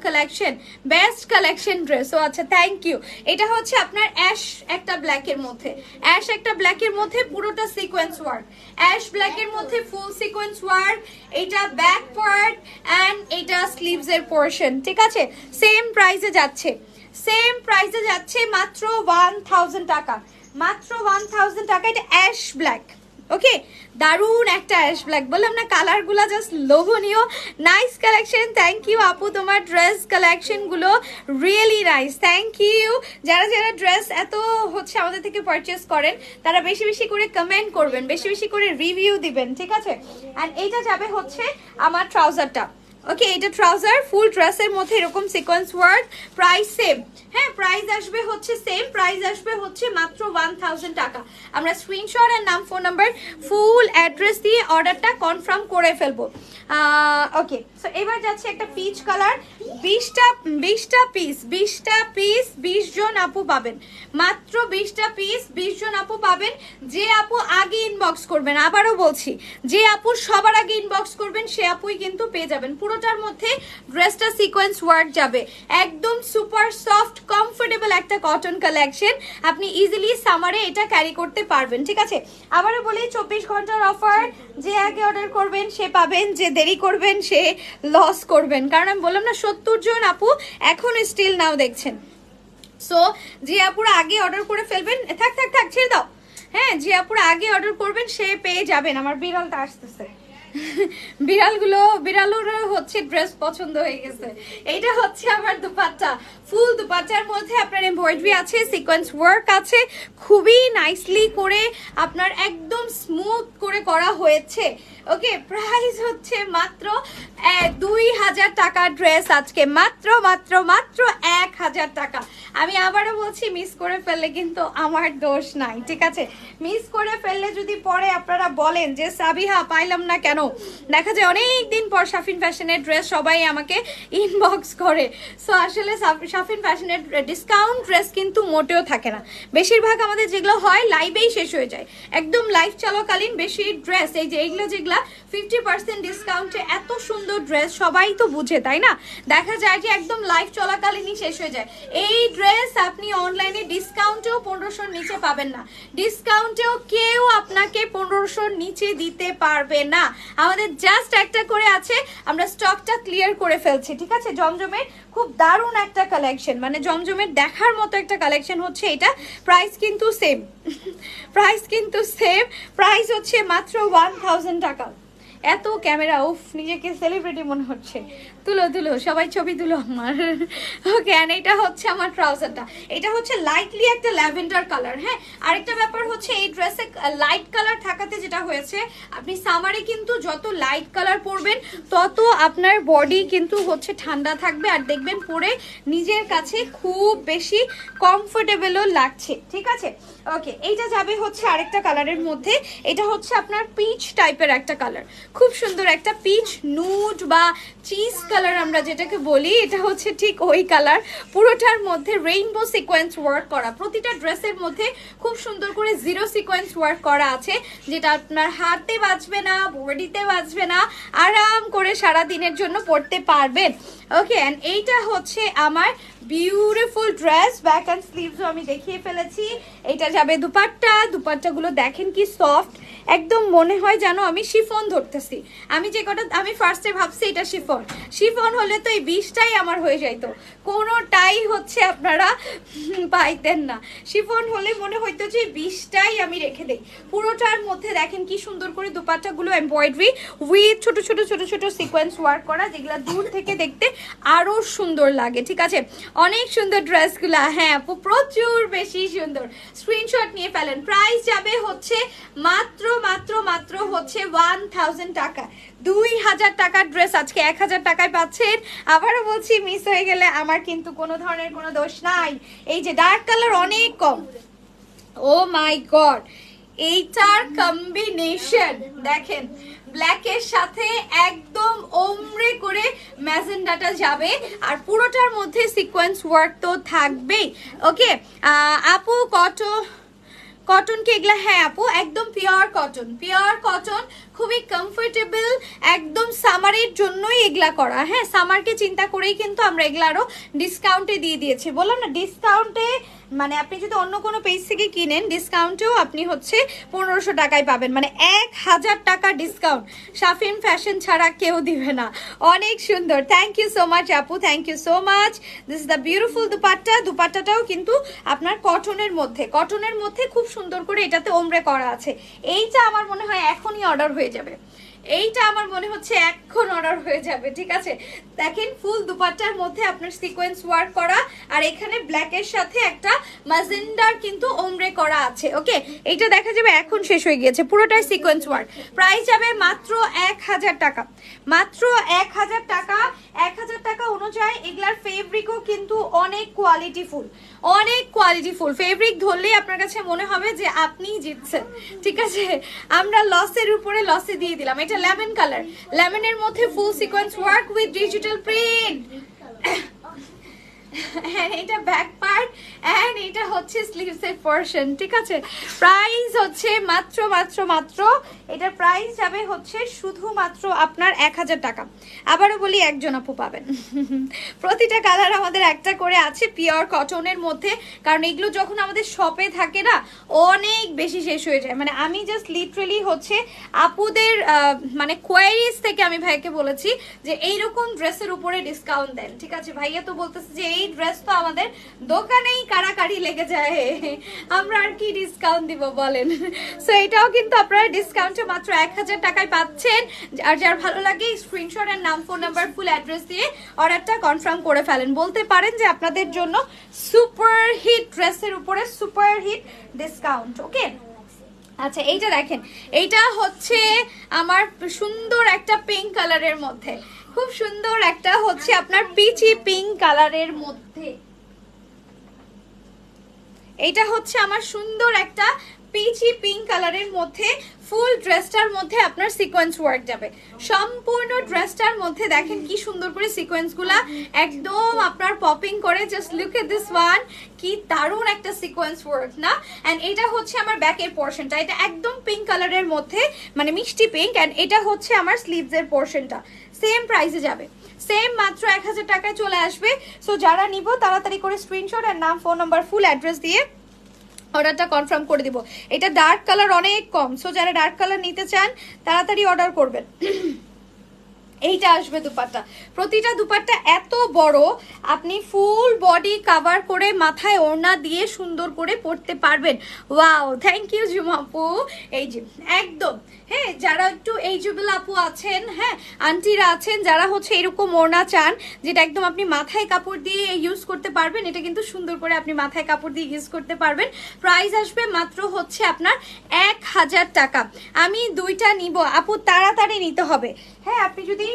collection, best collection dress. ও আচ্ছা, থ্যাংক ইউ। এটা হচ্ছে আপনার অ্যাশ একটা ব্ল্যাকের মধ্যে, অ্যাশ একটা ব্ল্যাকের মধ্যে পুরোটা সিকোয়েন্স ওয়ার্ক, অ্যাশ ব্ল্যাকের মধ্যে ফুল সিকোয়েন্স ওয়ার্ক। এটা ব্যাক পার্ট অ্যান্ড এটা স্লিভস এর পোরশন, ঠিক আছে? সেম প্রাইসে যাচ্ছে, মাত্র 1000 টাকা, মাত্র 1000 টাকা। এটা অ্যাশ ব্ল্যাক, ওকে, দারুন একটা অ্যাশ ব্ল্যাক, বললাম না কালারগুলো জাস্ট লোভনীয়। নাইস কালেকশন, থ্যাংক ইউ আপু, তোমার ড্রেস কালেকশনগুলো রিয়েলি নাইস, থ্যাংক ইউ। যারা ড্রেস এত হচ্ছে আমাদের থেকে পারচেস করেন তারা বেশি বেশি করে কমেন্ট করবেন, বেশি বেশি করে রিভিউ দিবেন, ঠিক আছে? অ্যান্ড এইটা যাবে হচ্ছে আমার ট্রাউজারটা। ওকে, এটা ট্রাউজার, ফুল ড্রেসের মধ্যে এরকম সিকোয়েন্স ওয়ার্ক, প্রাইস সেম। হ্যাঁ, প্রাইস আসবে হচ্ছে সেম, প্রাইস আসবে হচ্ছে মাত্র 1000 টাকা। আমরা স্ক্রিনশট আর নাম, ফোন নাম্বার, ফুল অ্যাড্রেস দিয়ে অর্ডারটা কনফার্ম করে ফেলবো। ওকে, সো এবার যাচ্ছে একটা পিচ কালার, 20টা পিস 20 জন আপু পাবেন, মাত্র 20টা পিস 20 জন আপু পাবেন। যে আপু আগে ইনবক্স করবেন, আবারও বলছি, যে আপু সবার আগে ইনবক্স করবেন সে আপুই কিন্তু পেয়ে যাবেন। পুরোটার মধ্যে ড্রেসটা সিকোয়েন্স ওয়ার্ক যাবে, একদম সুপার সফট কমফোর্টেবল একটা কটন কালেকশন, আপনি ইজিলি সামারে এটা ক্যারি করতে পারবেন, ঠিক আছে? আবারও বলি 24 ঘন্টার অফার, যে আগে অর্ডার করবেন সে পাবেন, যে দেরি করবেন সে লস করবেন, কারণ আমি বললাম না 70 জন আপু এখন স্টিল নাও দেখছেন। সো যে আপুরা আগে অর্ডার করে ফেলবেন, থাক ছেড়ে দাও। হ্যাঁ, যে আপুরা আগে অর্ডার করবেন সে পেয়ে যাবেন। আমার বিড়ালটা আসতেছে, বিড়ালুরও হচ্ছে ড্রেস পছন্দ হয়ে গেছে। এইটা হচ্ছে আমার দুপাট্টা, ফুল দুপাট্টার মধ্যে আপনার এমব্রয়ডারি আছে, সিকোয়েন্স ওয়ার্ক আছে, খুবই নাইসলি করে আপনার একদম স্মুথ করে করা হয়েছে। ওকে, প্রাইস হচ্ছে মাত্র 2000 টাকা ড্রেস, আজকে মাত্র 1000 টাকা। আমি আবারও বলছি, মিস করে ফেললে কিন্তু আমার দোষ নাই, ঠিক আছে? মিস করে ফেললে যদি পরে আপনারা বলেন যে সাবিহা পাইলাম না কেন, দেখা যায় অনেক দিন পর শাফিন ফ্যাশনের ড্রেস সবাই আমাকে ইনবক্স করে। সো আসলে শাফিন ফ্যাশনের ডিসকাউন্ট ড্রেস কিন্তু মোটেও থাকে না, বেশিরভাগ আমাদের যেগুলো হয় লাইভেই শেষ হয়ে যায়, একদম লাইভ চলাকালীন বেশি ড্রেস, এই যে এইগুলো যেগুলা 50% ডিসকাউন্টে এত সুন্দর ড্রেস সবাই তো বুঝে, তাই না? দেখা যায় যে একদম লাইভ চলাকালীনই শেষ হয়ে যায়। এই ড্রেস আপনি অনলাইনে ডিসকাউন্টেও 1500 নিচে পাবেন না, ডিসকাউন্টেও কেউ আপনাকে 1500 নিচে দিতে পারবে না। আমাদের জাস্ট একটা করে আছে, আমরা স্টকটা ক্লিয়ার করে ফেলছি, ঠিক আছে? জমজমের খুব দারুণ একটা কালেকশন, মানে জমজমের দেখার মতো একটা কালেকশন হচ্ছে এটা। প্রাইস কিন্তু সেম, প্রাইস হচ্ছে মাত্র 1000 টাকা। এত ক্যামেরা, উফ, নিজেকে সেলিব্রিটি মনে হচ্ছে। তুলো তুলো সবাই ছবি তুলো আমার। ওকে, এন্ড এটা হচ্ছে আমার ট্রাউজারটা, এটা হচ্ছে লাইটলি একটা ল্যাভেন্ডার কালার। হ্যাঁ, আরেকটা ব্যাপার হচ্ছে এই ড্রেসে লাইট কালার থাকাতে যেটা হয়েছে, আপনি সামারে কিন্তু যত লাইট কালার পরবেন তত আপনার বডি কিন্তু হচ্ছে ঠান্ডা থাকবে, আর দেখবেন পরে নিজের কাছে খুব বেশি কমফোর্টেবলও লাগছে। ঠিক আছে, ওকে, এইটা যাবে হচ্ছে আরেকটা কালারের মধ্যে, এটা হচ্ছে আপনার পিচ টাইপের একটা কালার, খুব সুন্দর একটা পিচ নুড বা চিজ কালার আমরা যেটাকে বলি, এটা হচ্ছে ঠিক ওই কালার। পুরোটার মধ্যে রেইনবো সিকোয়েন্স ওয়ার্ক করা, প্রতিটা ড্রেসের মধ্যে খুব সুন্দর করে জিরো সিকোয়েন্স ওয়ার্ক করা আছে, যেটা আপনার হাতে বাজবে না, বডিতে বাজবে না, আরাম করে সারা দিনের জন্য পরতে পারবেন। ওকে, এন্ড এইটা হচ্ছে আমার বিউটিফুল ড্রেস, ব্যাক অ্যান্ড স্লিভসও আমি দেখিয়ে ফেলেছি। এটা যাবে দুপাট্টা, দুপাট্টাগুলো দেখেন কি সফট, একদম মনে হয় জানো আমি শিফন ধরতেছি। আমি যে কটা আমি ফার্স্টে ভাবছি এটা শিফন, শিফন হলে তো এই 20টাই আমার হয়ে যাইতো, কোনোটাই হচ্ছে আপনারা পাইতেন না। শিফন হলে মনে হইতো যে 20টাই আমি রেখে দেই। পুরোটার মধ্যে দেখেন কি সুন্দর করে দুপাট্টাগুলো এমব্রয়ডারি উইথ ছোট ছোট ছোট ছোট সিকোয়েন্স ওয়ার্ক করা, যেগুলো দূর থেকে দেখতে আরো সুন্দর লাগে। ঠিক আছে, অনেক সুন্দর ড্রেসগুলা, হ্যাঁ আপু প্রচুর বেশি সুন্দর, স্ক্রিনশট নিয়ে ফেলেন। প্রাইস যাবে হচ্ছে মাত্র মাত্র মাত্র হচ্ছে 1000 টাকা। 2000 টাকার ড্রেস আজকে 1000 টাকায় পাচ্ছেন। আবারও বলছি, মিস হয়ে গেলে আমার কিন্তু কোনো ধরনের কোনো দোষ নাই। এই যে ডার্ক কালার অনেক কম, ও মাই গড, এইটার কম্বিনেশন দেখেন, ব্ল্যাকের সাথে একদম ওমরে করে ম্যাজেন্ডাটা যাবে, আর পুরোটার মধ্যে সিকোয়েন্স ওয়ার্ক তো থাকবেই। ওকে আপু, কটন কি এগুলা? হ্যাঁ আপু, একদম পিওর কটন, পিওর কটন, খুবই কমফোর্টেবল, একদম সামারের জন্যই এগুলা করা। হ্যাঁ, সামারকে চিন্তা করেই কিন্তু আমরা এগুলা আরো ডিসকাউন্টে দিয়ে দিয়েছি। বললাম না ডিসকাউন্টে, মানে আপনি যদি অন্য কোনো পেজ থেকে কিনেন ডিসকাউন্টেও আপনি হচ্ছে 1500 টাকায় পাবেন, মানে 1000 টাকা ডিসকাউন্ট শাফিন ফ্যাশন ছাড়া কেউ দিবে না। অনেক সুন্দর, থ্যাংক ইউ সো মাচ আপু, thank you so much. This is the beautiful dupatta, দুপাট্টাটাও কিন্তু আপনার কটনের মধ্যে, কটনের মধ্যে খুব সুন্দর করে এটাতে ওমরে করা আছে। এইটা আমার মনে হয় এখনই অর্ডার হয়ে যাবে, এইটা আমার মনে হচ্ছে এখন অর্ডার হয়ে যাবে। ঠিক আছে, দেখেন ফুল দুপাট্টার মধ্যে আপনার সিকোয়েন্স ওয়ার্ক করা, আর এখানে ব্ল্যাকের সাথে একটা ম্যাজেন্ডার কিন্তু ওমরে করা আছে। ওকে, এইটা দেখা যাবে এখন শেষ হয়ে গিয়েছে, পুরোটাই সিকোয়েন্স ওয়ার্ক। প্রাইস যাবে মাত্র 1000 টাকা, মাত্র 1000 টাকা। 1000 টাকা অনুযায়ী এগুলার ফেব্রিকও কিন্তু অনেক কোয়ালিটিফুল, অনেক কোয়ালিটিফুল। ফেব্রিক ধরলেই আপনার কাছে মনে হবে যে আপনিই জিতছেন। ঠিক আছে, আমরা লসের উপরে লসে দিয়ে দিলাম। এটা লেমন কালার, লেমনের মধ্যে ফুল sequence work with digital print, এটা ব্যাক পার্ট এন্ড এটা হচ্ছে স্লিভস এর পোরশন। ঠিক আছে, প্রাইস হচ্ছে মাত্র মাত্র মাত্র, এটার প্রাইস যাবে হচ্ছে শুধুমাত্র আপনার 1000 টাকা। আবারও বলি, একজন আপু পাবেন। প্রতিটা কালার আমাদের একটা করে আছে পিওর কটনের মধ্যে, কারণ এগুলো যখন আমাদের শপে থাকে না অনেক বেশি শেষ হয়ে যায়। মানে আমি জাস্ট লিটারেলি হচ্ছে আপুদের মানে কোয়ারিজ থেকে আমি ভাইকে বলেছি যে এইরকম ড্রেসের উপরে ডিসকাউন্ট দেন। ঠিক আছে, ভাইয়া তো বলতেছে যে এই ড্রেস তো আমাদের দোকানেই কাড়াকাড়ি লেগে যায়, আমরা আর কি ডিসকাউন্ট দিব বলেন। সো এটাও কিন্তু আপনারা ডিসকাউন্টে মাত্র 1000 টাকায় পাচ্ছেন। আর যার ভালো লাগে স্ক্রিনশট আর নাম, ফোন নাম্বার, ফুল অ্যাড্রেস দিয়ে অর্ডারটা কনফার্ম করে ফেলেন। বলতে পারেন যে আপনাদের জন্য সুপার হিট ড্রেসের উপরে সুপার হিট ডিসকাউন্ট। ওকে, আচ্ছা এইটা দেখেন, এইটা হচ্ছে আমার সুন্দর একটা পিঙ্ক কালারের মধ্যে, খুব সুন্দর একটা হচ্ছে আপনার পিচি পিঙ্ক কালারের মধ্যে, এইটা হচ্ছে আমার সুন্দর একটা পিচি পিঙ্ক কালারের মধ্যে। ফুল ড্রেসটার মধ্যে আপনার সিকোয়েন্স ওয়ার্ক যাবে, সম্পূর্ণ ড্রেসটার মধ্যে দেখেন কি সুন্দর করে সিকোয়েন্সগুলা একদম আপনার পপিং করে। Just look at this one, কি দারুণ একটা সিকোয়েন্স ওয়ার্ক না। এন্ড এটা হচ্ছে আমার ব্যাকের পোর্শনটা, এটা একদম পিঙ্ক কালারের মধ্যে, মানে মিষ্টি পিঙ্ক। এন্ড এটা হচ্ছে আমার স্লিভসের পোর্শনটা। সেম প্রাইসে যাবে, সেম মাত্র 1000 টাকায় চলে আসবে। সো যারা নিব তাড়াতাড়ি করে স্ক্রিনশট আর নাম, ফোন নাম্বার, ফুল অ্যাড্রেস দিয়ে অর্ডারটা কনফার্ম করে দিব। এটা ডার্ক কালার অনেক কম, সো যারা ডার্ক কালার নিতে চান তাড়াতাড়ি অর্ডার করবেন। এইটা আসবে দুপাট্টা, প্রতিটা দুপাট্টা এত বড়, আপনি ফুল বডি কভার করে মাথায় ওড়না দিয়ে সুন্দর করে পরতে পারবেন। ওয়াও, থ্যাংক ইউ ঝুমাপু। এই যে একদম, হ্যাঁ, যারা একটু এইজেবল আপু আছেন, হ্যাঁ আন্টিরা আছেন, যারা হচ্ছে এরকম ওড়না চান যেটা একদম আপনি মাথায় কাপড় দিয়ে ইউজ করতে পারবেন, এটা কিন্তু সুন্দর করে আপনি মাথায় কাপড় দিয়ে ইউজ করতে পারবেন। প্রাইস আসবে মাত্র হচ্ছে আপনার 1000 টাকা। আমি দুইটা নিব আপু, তাড়াতাড়ি নিতে হবে। হ্যাঁ, আপনি যদি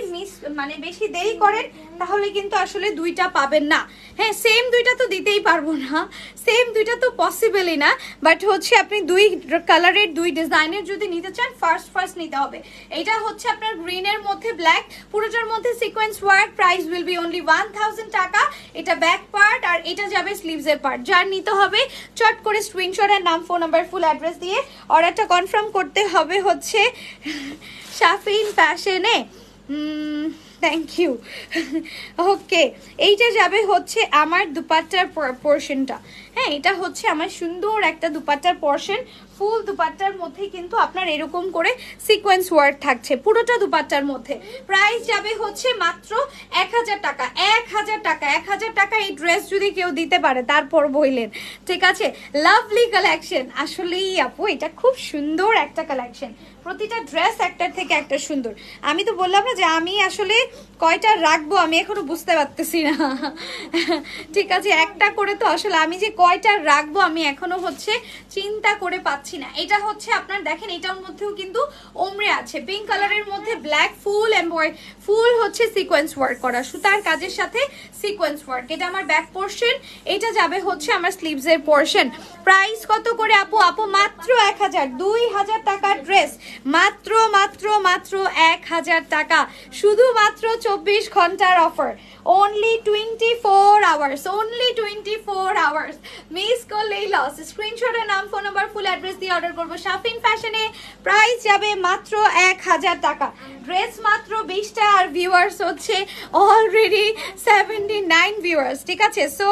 মানে বেশি দেরি করেন তাহলে কিন্তু আসলে দুইটা পাবেন না। হ্যাঁ, সেম দুইটা তো দিতেই পারবো না, সেম দুইটা তো পসিবলই না, বাট হচ্ছে আপনি দুই কালারের দুই ডিজাইনের যদি নিতে চান ফার্স্ট নিতে হবে। এটা হচ্ছে আপনার গ্রিনের মধ্যে ব্ল্যাক, পুরোটার মধ্যে sequence work, price will B only 1000 টাকা। এটা ব্যাক পার্ট আর এটা যাবে স্লিভসের পার্ট। যার নিতে হবে চট করে স্ক্রিনশট আর নাম, ফোন নাম্বার, ফুল অ্যাড্রেস দিয়ে অর্ডারটা কনফার্ম করতে হবে হচ্ছে শাফিন ফ্যাশনে। Thank you. ওকে, এইটা যাবে হচ্ছে আমার দুপাট্টার পোর্শনটা। হ্যাঁ, এটা হচ্ছে আমার সুন্দর একটা দুপাট্টার পোর্শন। ফুল দুপাট্টার মধ্যে কিন্তু আপনার এরকম করে সিকোয়েন্স ওয়ার্ক থাকছে পুরোটা দুপাট্টার মধ্যে। প্রাইস যাবে হচ্ছে মাত্র 1000 টাকা। 1000 টাকা, 1000 টাকা এই ড্রেস যদি কেউ দিতে পারে তারপর বললেন, ঠিক আছে। লাভলি কালেকশন, আসলেই আপু এটা খুব সুন্দর একটা কালেকশন, প্রতিটা ড্রেস একটার থেকে একটা সুন্দর। আমি তো বললাম না যে আমি আসলে কয়টা রাখবো আমি এখনো বুঝতে পারতেছি না, ঠিক আছে। একটা করে তো আসলে আমি যে কয়টা রাখবো আমি এখনো হচ্ছে চিন্তা করে পাচ্ছি না। এটা হচ্ছে আপনার দেখেন, এটার মধ্যেও কিন্তু ওমরে আছে, পিঙ্ক কালারের মধ্যে ব্ল্যাক ফুল হচ্ছে সিকোয়েন্স ওয়ার্ক করা, সুতার কাজের সাথে সিকোয়েন্স ওয়ার্ক। এটা আমার ব্যাক পোর্শন, এটা যাবে হচ্ছে আমার স্লিভসের পোর্শন। প্রাইস কত করে আপু? আপু মাত্র 1000, 2000 টাকার ড্রেস, মাত্র 1000 টাকা, শুধুমাত্র 24 ঘন্টার offer, only 24 hours, only 24 hours। Miss করলেই লস। স্ক্রিনশটের নাম, ফোন নাম্বার, ফুল অ্যাড্রেস দিয়ে অর্ডার করবো শাফিন ফ্যাশনে। প্রাইস যাবে মাত্র 1000 টাকা। ড্রেস মাত্র 20টা আর ভিউয়ার্স হচ্ছে অলরেডি 79 ভিউয়ার্স, ঠিক আছে। সো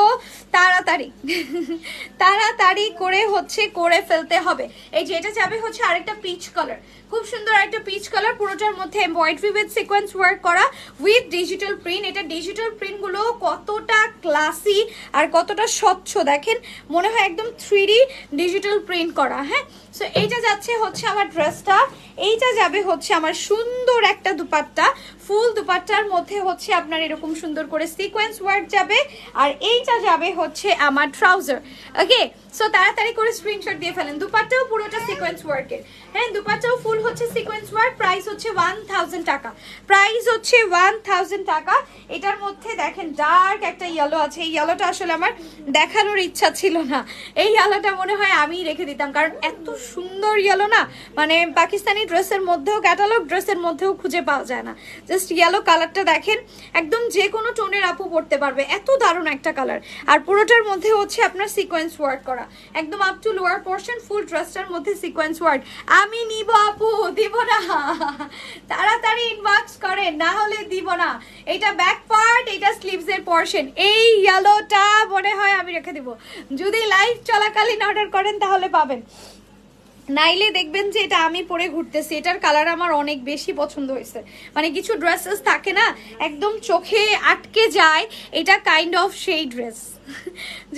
তাড়াতাড়ি করে হচ্ছে করে ফেলতে হবে। এই যে এটা যাবে হচ্ছে আরেকটা পিচ কালার, খুব সুন্দর একটা পিচ কালার, পুরোটার মধ্যে এমব্রয়ডারি উইথ সিকোয়েন্স ওয়ার্ক করা উইথ ডিজিটাল প্রিন্ট। এটা ডিজিটাল প্রিন্টগুলো কতটা ক্লাসি আর কতটা স্বচ্ছ দেখেন, মনে হয় একদম 3D ডিজিটাল প্রিন্ট করা। হ্যাঁ, সো এইটা যাচ্ছে হচ্ছে আমার ড্রেসটা, এইটা যাবে হচ্ছে আমার সুন্দর একটা দুপাট্টা, ফুল দুপাট্টার মধ্যে হচ্ছে আপনার এরকম সুন্দর করে সিকোয়েন্স ওয়ার্ক যাবে, আর এইটা যাবে হচ্ছে আমার ট্রাউজার। ওকে, সো তাড়াতাড়ি করে স্ক্রিনশট দিয়ে ফেলেন। দুপাট্টাও পুরোটা সিকোয়েন্স ওয়ার্কের, হ্যাঁ দুপাট্টাও ফুল হচ্ছে সিকোয়েন্স ওয়ার্ক। প্রাইস হচ্ছে 1000 টাকা, প্রাইস হচ্ছে 1000 টাকা। এটার মধ্যে দেখেন ডার্ক একটা ইয়েলো আছে, এই ইয়েলোটা আসলে আমার দেখানোর ইচ্ছা ছিল না, এই ইয়েলোটা মনে হয় আমিই রেখে দিতাম, কারণ এত সুন্দর ইয়েলো না, মানে পাকিস্তানি ড্রেসের মধ্যেও, ক্যাটালগ ড্রেসের মধ্যেও খুঁজে পাওয়া যায় না। জাস্ট ইয়েলো কালারটা দেখেন, একদম যে কোনো টোনের আপু পড়তে পারবে, এত দারুণ একটা কালার। আর পুরোটার মধ্যে হচ্ছে আপনার সিকোয়েন্স ওয়ার্ক করা, একদম আপ টু লোয়ার পোর্শন ফুল ড্রেসটার মধ্যে সিকোয়েন্স ওয়ার্ক। আমি নিব আপু, দিব না, তাড়াতাড়ি ইনবক্স করেন, না হলে দিব না। এটা ব্যাক পার্ট, এটা স্লিভসের পোর্শন। এই ইয়েলোটা মনে হয় আমি রেখে দিব, যদি লাইভ চলাকালীন অর্ডার করেন তাহলে পাবেন, নাইলে দেখবেন যে এটা আমি পরে ঘুরতেছি। এটার কালার আমার অনেক বেশি পছন্দ হয়েছে, মানে কিছু ড্রেসেস থাকে না একদম চোখে আটকে যায়, এটা কাইন্ড অফ সেই ড্রেস।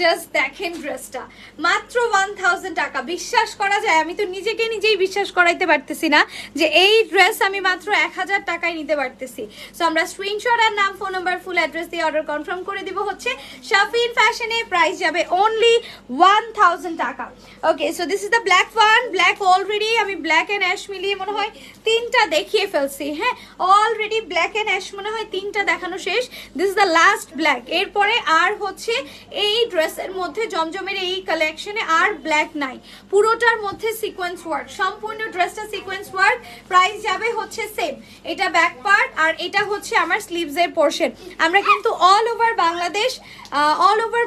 জাস্ট দেখেন ড্রেসটা মাত্র 1000 টাকা, বিশ্বাস করা যায়? আমি তো নিজেকে নিজেই বিশ্বাস করাইতে পারতেছি না যে এই ড্রেস আমি মাত্র 1000 টাকায় নিতে পারতেছি। সো আমরা স্ক্রিনশট আর নাম, ফোন নাম্বার, ফুল অ্যাড্রেস দিয়ে অর্ডার কনফার্ম করে দিব হচ্ছে শাফিন ফ্যাশনে। প্রাইস যাবে অনলি 1000 টাকা। Okay, so this is the black one. Black already আমি ব্ল্যাক এন্ড অ্যাশ মিলিয়ে মনে হয় 3টা দেখিয়ে ফেলছি। হ্যাঁ, অলরেডি ব্ল্যাক এন্ড অ্যাশ মনে হয় 3টা দেখানো শেষ। This is the last black. এরপরে আর হচ্ছে এই ড্রেসের মধ্যে জমজমের এই কালেকশনে আর ব্ল্যাক নাই, পুরোটার মধ্যে সিকোয়েন্স ওয়ার্ক, সম্পূর্ণ ড্রেসটা সিকোয়েন্স ওয়ার্ক। প্রাইস যাবে হচ্ছে সেম, এটা ব্যাক পার্ট আর এটা হচ্ছে আমার স্লিভসের পোর্শন। আমরা কিন্তু অল ওভার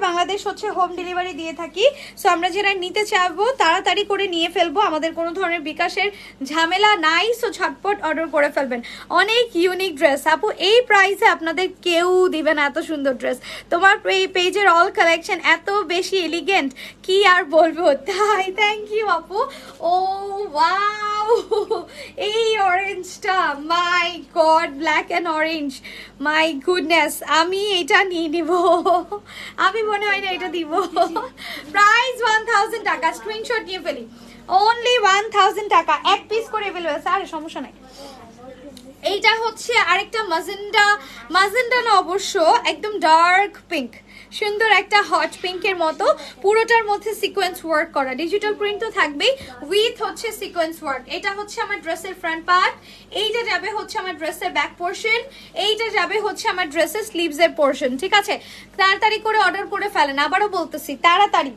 বাংলাদেশ হচ্ছে হোম ডেলিভারি দিয়ে থাকি। সো সো আমরা যারা নিতে চাইবো তাড়াতাড়ি করে নিয়ে ফেলবো, আমাদের কোনো ধরনের বিকাশের ঝামেলা নাই। সো ঝটপট অর্ডার করে ফেলবেন। অনেক ইউনিক ড্রেস আপু, এই প্রাইসে আপনাদের কেউ দিবে না এত সুন্দর ড্রেস। তোমার এই পেজের অল কালেকশন এত বেশি এলিগেন্ট, কি আর বলবো। তাই থ্যাংক ইউ আপু। ও ওয়াও, এই অরেঞ্জটা, my God, black and orange, my goodness, আমি এটা নিয়ে নিব। আমি মনে হয় না এটা দিব। প্রাইস 1000 টাকা, স্ক্রিনশট নিয়ে ফেলি। অনলি 1000 টাকা, এক পিস করে অ্যাভেলেবল আছে, আরে সমস্যা নাই। এইটা হচ্ছে আরেকটা মাজেন্ডা, মাজেন্ডা না অবশ্য একদম ডার্ক পিঙ্ক, সুন্দর একটা হট পিঙ্কের মতো, পুরোটার মধ্যে সিকোয়েন্স ওয়ার্ক করা, ডিজিটাল প্রিন্ট তো থাকবেই, উইথ হচ্ছে সিকোয়েন্স ওয়ার্ক। এটা হচ্ছে আমার ড্রেসের ফ্রন্ট পার্ট, এইটা যাবে হচ্ছে আমার ড্রেসের ব্যাক পোর্শন, এইটা যাবে হচ্ছে আমার ড্রেসের স্লিভসের পোর্শন। ঠিক আছে, তাড়াতাড়ি করে অর্ডার করে ফেলেন, আবারও বলতেছি তাড়াতাড়ি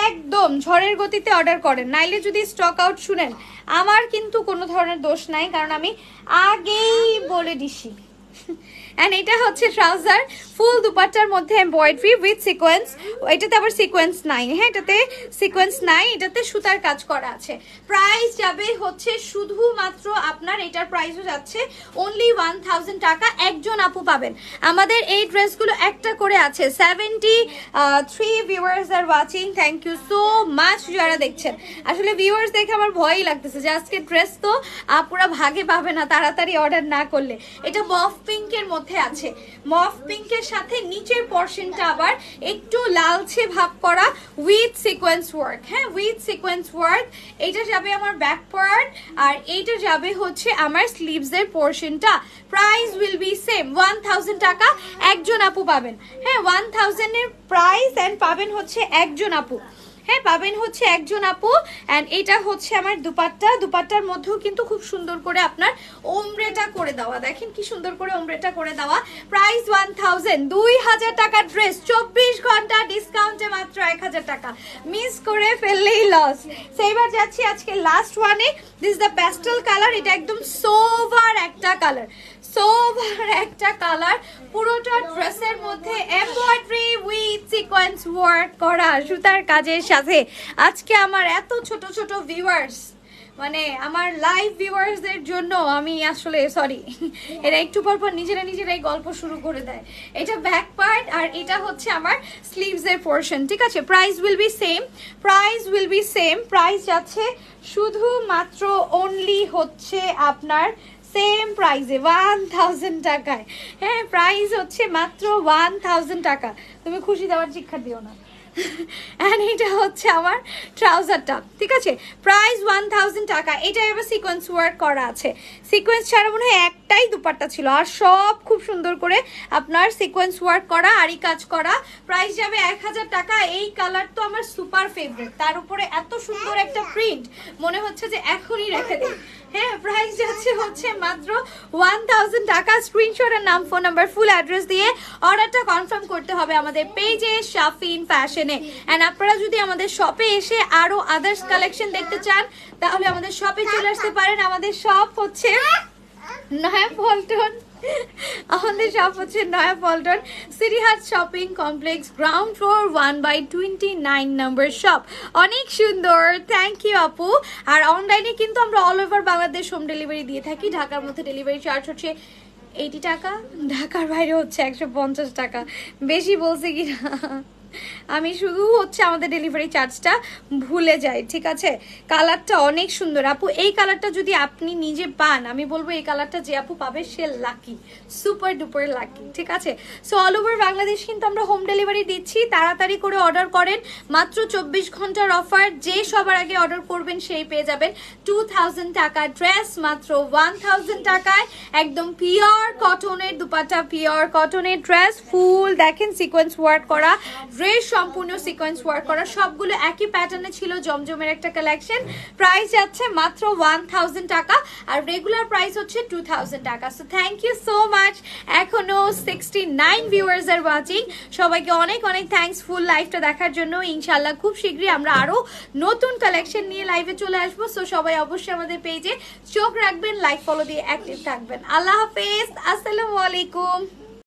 একদম ঝড়ের গতিতে অর্ডার করেন, নাইলে যদি স্টক আউট শুনেন আমার কিন্তু কোনো ধরনের দোষ নাই, কারণ আমি আগেই বলে দিছি। এন্ড এটা হচ্ছে ট্রাউজার, ফুল দুপাট্টার মধ্যে এমব্রয়ডারি উইথ সিকোয়েন্স। এটাতে আবার সিকোয়েন্স নাই, হ্যাঁ এটাতে সিকোয়েন্স নাই, এটাতে সুতার কাজ করা আছে। প্রাইস যাবে হচ্ছে শুধুমাত্র আপনার, এটার প্রাইসও যাচ্ছে অনলি 1000 টাকা। একজন আপু পাবেন। আমাদের এই ড্রেসগুলো একটা করে আছে। 73 viewers are watching, thank you so much যারা দেখছেন। আসলে ভিউয়ার্স দেখে আমার ভয়ই লাগতেছে যে আজকে ড্রেস তো আপুরা ভাগে পাবে না তাড়াতাড়ি অর্ডার না করলে। এটা মফ পিঙ্কের মধ্যে আছে, মফ পিঙ্কের সাথে নিচের পোরশনটা আবার একটু লালচে ভাব করা উইথ সিকোয়েন্স ওয়ার্ক, হ্যাঁ উইথ সিকোয়েন্স ওয়ার্ক। এইটা যাবে আমার ব্যাক পার্ট, আর এইটা যাবে হচ্ছে আমার স্লিভসের পোরশনটা। প্রাইস উইল বি সেম 1000 টাকা, একজন আপু পাবেন। হ্যাঁ 1000 এর প্রাইস, এন্ড পাবেন হচ্ছে একজন আপু, হ্যাঁ পাবেন হচ্ছে একজন আপু। এন্ড এটা হচ্ছে আমার দুপাট্টা, দুপাট্টার মধ্যেও কিন্তু খুব সুন্দর করে আপনার ওমব্রেটা করে দেওয়া, দেখেন কি সুন্দর করে ওমব্রেটা করে দেওয়া। প্রাইস 1000, 2000 টাকার ড্রেস, 24 ঘন্টা ডিসকাউন্টে মাত্র 1000 টাকা, মিস করে ফেললেই লস। সেইবার যাচ্ছি আজকে লাস্ট ওয়ানে, দিস দ্য প্যাস্টেল কালার, এটা একদম সোভার একটা কালার, সোভার একটা কালার, পুরোটা ড্রেসের মধ্যে এমব্রয়ডারি উইথ সিকোয়েন্স ওয়ার্ক করা সুতার কাজের সাথে। আজকে আমার এত ছোট ছোট ভিউয়ার্স, মানে আমার লাইভ ভিউয়ার্সদের জন্য আমি আসলে সরি, এরা একটু পর পর নিজেরাই গল্প শুরু করে দেয়। এটা ব্যাক পার্ট, আর এটা হচ্ছে আমার স্লিভসের পোরশন। ঠিক আছে, price will be same, price will be same. Price যাচ্ছে শুধুমাত্র অনলি হচ্ছে আপনার সেম প্রাইসে 1000 টাকায়। হ্যাঁ প্রাইস হচ্ছে মাত্র 1000 টাকা। তুমি খুশি দেওয়ার শিক্ষা দিও না। এন্ড এটা হচ্ছে আমার ট্রাউজারটা। ঠিক আছে, প্রাইস 1000 টাকা। এটা এবার সিকোয়েন্স ওয়ার্ক করা আছে, সিকোয়েন্স ছাড়া মনে হয় একটাই দুপাট্টা ছিল, আর সব খুব সুন্দর করে আপনার সিকোয়েন্স ওয়ার্ক করা, আরি কাজ করা। প্রাইস যাবে 1000 টাকা। এই কালার তো আমার সুপার ফেভারিট, তার উপরে এত সুন্দর একটা প্রিন্ট, মনে হচ্ছে যে এখনই রেখে দেই। হ্যাঁ প্রাইস যাচ্ছে হচ্ছে মাত্র 1000 টাকা। স্ক্রিনশট আর নাম, ফোন নাম্বার, ফুল অ্যাড্রেস দিয়ে অর্ডারটা কনফার্ম করতে হবে আমাদের পেজে শাফিন ফ্যাশনে। এন্ড আপনারা যদি আমাদের শপে এসে আরো আদার্স কালেকশন দেখতে চান তাহলে আমাদের শপে চলে আসতে পারেন। আমাদের শপ হচ্ছে নয়াপল্টন, আমাদের শপ হচ্ছে Naya Paltan City Heart shopping complex, ground floor 1/29 নম্বর শপ। অনেক সুন্দর, থ্যাংক ইউ আপু। আর অনলাইনে কিন্তু আমরা all over Bangladesh home delivery দিয়ে থাকি। ঢাকার মধ্যে ডেলিভারি চার্জ হচ্ছে 80 টাকা, ঢাকার বাইরে হচ্ছে 150 টাকা। বেশি বলছে কিনা আমি শুধু হচ্ছে আমাদের ডেলিভারি চার্জটা ভুলে যাই। ঠিক আছে, কালারটা অনেক সুন্দর আপু। এই কালারটা যদি আপনি নিজে পান, আমি বলবো এই কালারটা যে আপু পাবে সে লাকি, সুপার ডুপার লাকি। ঠিক আছে, সো অল ওভার বাংলাদেশ কিন্তু আমরা হোম ডেলিভারি দিচ্ছি। তাড়াতাড়ি করে অর্ডার করেন, মাত্র 24 ঘন্টার অফার। যে সবার আগে অর্ডার করবেন সেই পেয়ে যাবেন 2000 টাকা ড্রেস মাত্র 1000 টাকায়। একদম পিওর কটনের দুপাট্টা, পিওর কটনের ড্রেস, ফুল দেখেন সিকোয়েন্স ওয়ার্ক করা ড্রেস, সম্পূর্ণ সিকোয়েন্স ওয়ার্ক করা, সবগুলো একই প্যাটার্নে ছিল। জমজমের একটা কালেকশন। প্রাইস যাচ্ছে মাত্র 1000 টাকা, আর রেগুলার প্রাইস হচ্ছে 2000 টাকা। So thank you so much. এখনো 69 ভিউয়ার্স আর ওয়াচিং, সবাইকে অনেক অনেক থ্যাঙ্কস ফুল লাইভটা দেখার জন্য। ইনশাল্লাহ খুব শীঘ্রই আমরা আরো নতুন কালেকশন নিয়ে লাইভে চলে আসবো। সো সবাই অবশ্যই আমাদের পেজে চোখ রাখবেন, লাইক ফলো দিয়ে অ্যাক্টিভ থাকবেন। আল্লাহ হাফেজ, আসসালামু আলাইকুম।